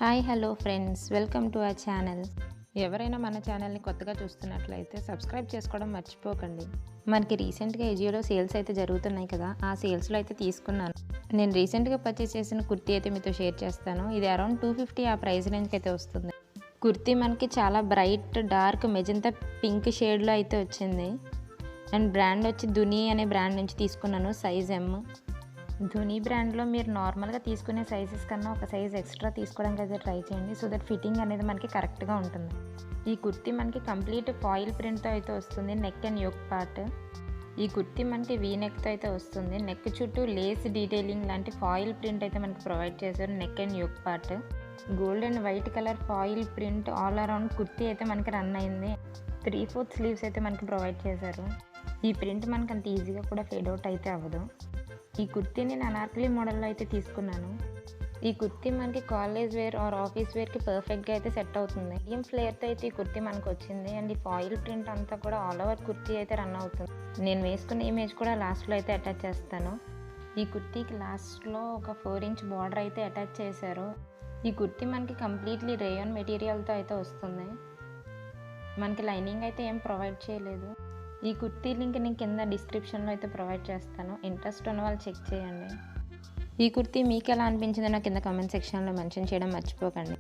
Hi hello friends, welcome to our channel. ఎవరైనా మన ఛానల్ని కొత్తగా చూస్తున్నట్లయితే సబ్స్క్రైబ్ చేసుకోవడం మర్చిపోకండి. మనకి రీసెంట్గా ఎజియోలో సేల్స్ అయితే జరుగుతున్నాయి కదా, ఆ సేల్స్లో అయితే తీసుకున్నాను. నేను రీసెంట్గా పర్చేస్ చేసిన కుర్తీ అయితే మీతో షేర్ చేస్తాను. ఇది అరౌండ్ 250 ఆ ప్రైస్ రేంజ్కి అయితే వస్తుంది. కుర్తీ మనకి చాలా బ్రైట్ డార్క్ మెజంతా పింక్ షేడ్లో అయితే వచ్చింది. అండ్ బ్రాండ్ వచ్చి దుని అనే బ్రాండ్ నుంచి తీసుకున్నాను, సైజ్ ఎమ్. ధుని బ్రాండ్లో మీరు నార్మల్గా తీసుకునే సైజెస్ కన్నా ఒక సైజ్ ఎక్స్ట్రా తీసుకోవడానికి అయితే ట్రై చేయండి, సో దట్ ఫిట్టింగ్ అనేది మనకి కరెక్ట్గా ఉంటుంది. ఈ కుర్తీ మనకి కంప్లీట్ ఫాయిల్ ప్రింట్తో అయితే వస్తుంది, నెక్ అండ్ యోక్ పార్ట్. ఈ కుర్తీ మనకి వీ నెక్తో అయితే వస్తుంది. నెక్ చుట్టూ లేస్ డీటెయిలింగ్ లాంటి ఫాయిల్ ప్రింట్ అయితే మనకి ప్రొవైడ్ చేశారు, neck and yoke part. Gold and white colour foil print all around kurti అయితే మనకి రన్ అయింది. 3/4 స్లీవ్స్ అయితే మనకి ప్రొవైడ్ చేశారు. ఈ ప్రింట్ మనకి అంత ఈజీగా కూడా ఫేడ్ అవుట్ అయితే అవ్వదు. ఈ కుర్తీని నేను అనార్కలి మోడల్లో అయితే తీసుకున్నాను. ఈ కుర్తీ మనకి కాలేజ్ వేర్ ఆర్ ఆఫీస్ వేర్కి పర్ఫెక్ట్గా అయితే సెట్ అవుతుంది. మీడియం ఫ్లేర్తో అయితే ఈ కుర్తీ మనకు వచ్చింది. అండ్ ఈ ఫాయిల్ ప్రింట్ అంతా కూడా ఆల్ ఓవర్ కుర్తీ అయితే రన్ అవుతుంది. నేను వేసుకున్న ఇమేజ్ కూడా లాస్ట్లో అయితే అటాచ్ చేస్తాను. ఈ కుర్తీకి లాస్ట్లో ఒక 4 ఇంచ్ బార్డర్ అయితే అటాచ్ చేశారు. ఈ కుర్తీ మనకి కంప్లీట్లీ రేయాన్ మెటీరియల్తో అయితే వస్తుంది. మనకి లైనింగ్ అయితే ఏం ప్రొవైడ్ చేయలేదు. ఈ కుర్తీ లింక్ నేను కింద డిస్క్రిప్షన్లో అయితే ప్రొవైడ్ చేస్తాను, ఇంట్రెస్ట్ ఉన్న వాళ్ళు చెక్ చేయండి. ఈ కుర్తీ మీకు ఎలా అనిపించిందో నాకు కింద కామెంట్ సెక్షన్లో మెన్షన్ చేయడం మర్చిపోకండి.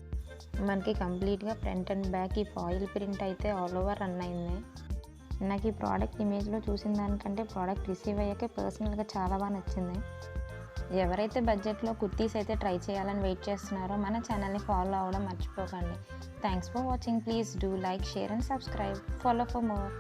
మనకి కంప్లీట్గా ఫ్రంట్ అండ్ బ్యాక్ ఈ ఫాయిల్ ప్రింట్ అయితే ఆల్ ఓవర్ రన్ అయింది. నాకు ఈ ప్రోడక్ట్ ఇమేజ్లో చూసిన దానికంటే ప్రోడక్ట్ రిసీవ్ అయ్యాకే పర్సనల్గా చాలా బాగా నచ్చింది. ఎవరైతే బడ్జెట్లో కుర్తీస్ అయితే ట్రై చేయాలని వెయిట్ చేస్తున్నారో మన ఛానల్ని ఫాలో అవ్వడం మర్చిపోకండి. Thanks for watching. Please do like, share and subscribe. Follow for more.